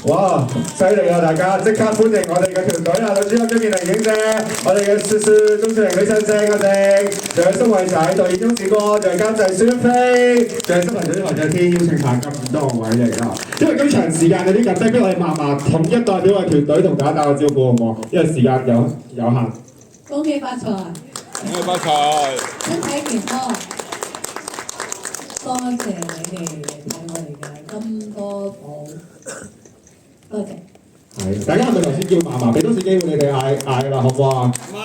哇！犀利啊！大家即刻歡迎我哋嘅團隊啊！女主角張健玲影姐，我哋嘅雪雪鍾志玲非常正啊正，仲有蘇慧仔導演鍾志哥，仲有監製孫飛，仲有新聞組黃日天，邀請晒咁多位嚟啦！因為今場時間有啲緊迫，不如我哋嫲嫲統一代表我哋團隊同大家打個招呼好唔好？因為時間有限。恭喜發財！恭喜發財！身體健康。多謝你哋嚟睇我哋嘅金多寶，多謝。係，大家係咪頭先叫嫲嫲？俾多次機會你哋嗌啦，好唔好啊？嫲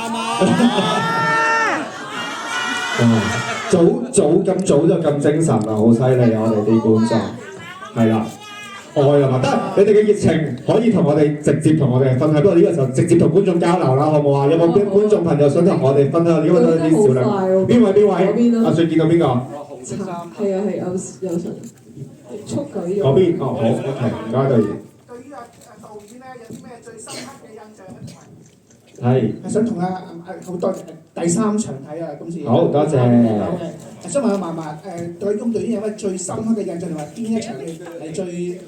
嫲。咁早就咁精神啊，好犀利啊！我哋啲觀眾係啦，愛係嘛？得你哋嘅熱情可以同我哋直接同我哋分享，不過呢個時候直接同觀眾交流啦，好唔好啊？有冇邊觀眾朋友想同我哋分享呢個啲小亮？邊位？阿最見到邊個？係啊，有神速舉咗。嗰邊好 OK， 唔該導演。對於導演咧有啲咩最深刻嘅印象咧？係。想同好多第三場睇啊，今次。好多謝。想問下嫲嫲對於導演有咩最深刻嘅印象，同埋邊一場係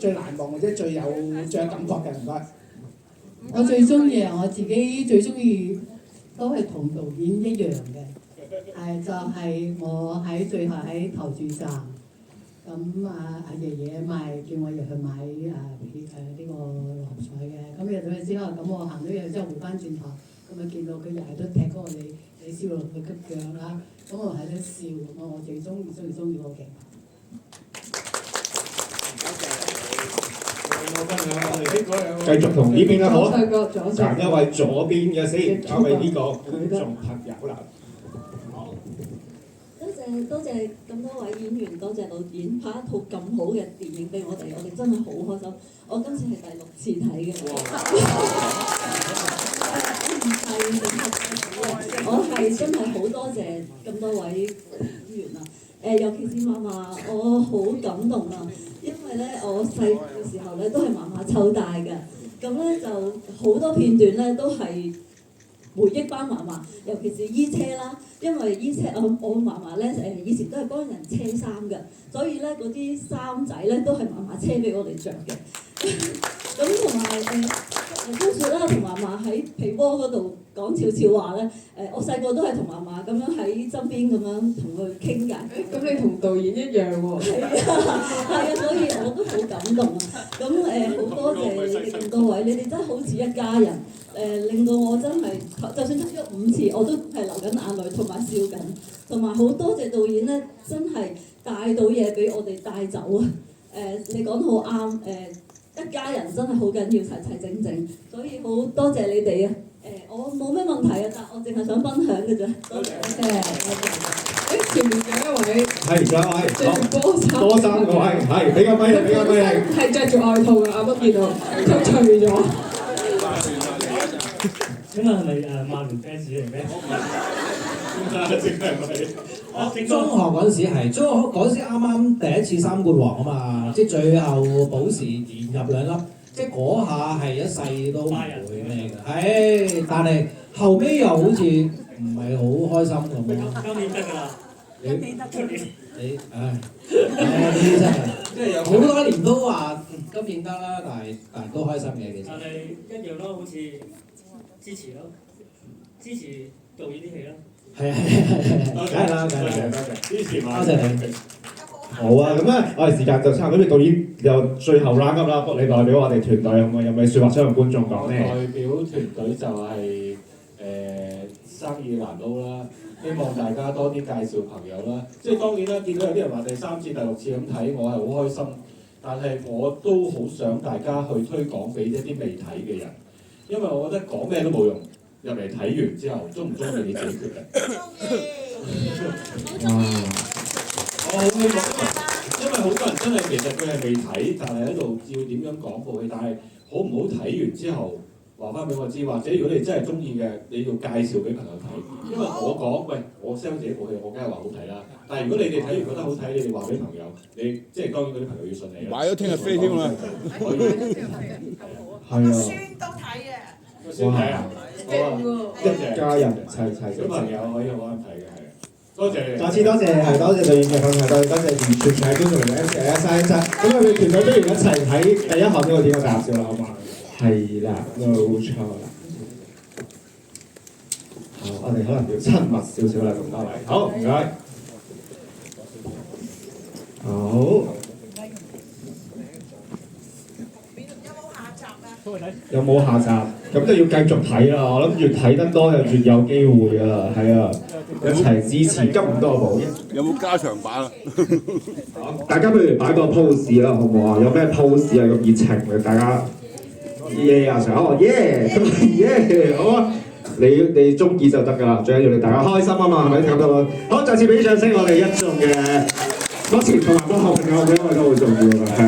最難忘或者最有感覺嘅？唔該。我最中意我自己最中意都係同導演一樣嘅。就係我喺最後喺投注站，咁阿爺爺叫我入去買呢個六合彩嘅，咁入到去之後，咁我行咗入去之後回翻轉頭，咁啊見到佢日日都踢嗰個李小龍嘅腳啦，咁我喺度笑，我最中意嗰個鏡頭。繼續同呢邊啦，好。揀一位左邊嘅先，交俾呢個觀眾朋友啦。多謝咁多位演員，多謝導演拍一套咁好嘅電影俾我哋真係好開心。我今次係第6次睇嘅，我係真係好多謝咁多位演員啊！尤其是嫲嫲，我好感動啊，因為咧我細嘅時候咧都係嫲嫲湊大嘅，咁咧就好多片段咧都係回憶翻嫲嫲，尤其是衣車啦，因為衣車我嫲嫲咧以前都係幫人車衫嘅，所以咧嗰啲衫仔咧都係嫲嫲車俾我哋着嘅。咁同埋高雪啦，同嫲嫲喺被窩嗰度講悄悄話咧，我細個都係同嫲嫲咁樣喺側邊咁樣同佢傾偈。咁你同導演一樣喎。係啊，所以我都好感動啊！咁好多謝你哋咁多位，你哋真係好似一家人。令到我真係，就算睇咗5次，我都係流緊眼淚同埋笑緊，同埋好多謝導演咧，真係帶到嘢俾我哋帶走啊！你講得好啱，一家人真係好緊要，齊齊整整，所以好多謝你哋啊！我冇咩問題啊，但我淨係想分享嘅啫。多謝。前面有一位。係，仲有一位。着住波衫嗰位，係俾個咪你，俾個咪你。係着住外套㗎，啱啱見到佢除咗。請問係咪曼聯 fans 嚟咩？中學嗰陣時係，中學嗰陣時啱啱第一次3冠王啊嘛，即係最後保時連入2粒，即係嗰下係一世都唔會咩嘅。係，但係後尾又好似唔係好開心咁咯。今年得㗎啦，你真係即係有好多年都話今年得啦，但係都開心嘅其實。但係一樣咯，好似支持咯，支持導演啲戲咯。係，梗係啦，支持嘛，多謝你。好啊，咁咧，我哋時間就差唔多，導演又最後 round up 啦，你代表我哋團隊有冇説話想同觀眾講咧？代表團隊就係生意難撈啦，希望大家多啲介紹朋友啦。即係當然啦，見到有啲人話第3次、第6次咁睇，我係好開心。但係我都好想大家去推廣俾一啲未睇嘅人，因為我覺得講咩都冇用，入嚟睇完之後，中唔中意你自己決定。我好希望，因為好多人真係其實佢係未睇，但係喺度要點樣講部戲，但係好唔好睇完之後話翻俾我知，或者如果你真係中意嘅，你要介紹俾朋友睇。因為我講，喂，我 sell 自己部戲，我梗係話好睇啦。但係如果你哋睇完覺得好睇，你哋話俾朋友，你即係當然嗰啲朋友要信你啦。買咗聽日飛添啦。係啊。孫都睇嘅。孫睇啊！好啊，一家人齊齊。小朋友可以好啱睇嘅係。多謝你。再次多謝係多謝導演嘅分享，多謝全場觀眾嚟嘅 MC 1三7。咁我哋團隊不如一齊睇第一項呢個點個大合照啦，好嘛？係啦，冇錯啦。好，我哋可能要親密少少啦，咁多位。好，唔該。好。有冇下集？咁就要繼續睇啦。我諗越睇得多就越有機會㗎啦。係啊，一齊支持金多寶。有冇加長版啊？大家不如擺個 pose 啦，好唔好啊？有咩 pose 係咁熱情嘅？大家耶啊！想哦耶，耶好啊！你中意就得㗎啦，最緊要你大家開心啊嘛，係咪咁多？好，再次俾啲掌聲，我哋一眾嘅歌詞同埋歌後朋友，我覺得都好重要㗎，係啊。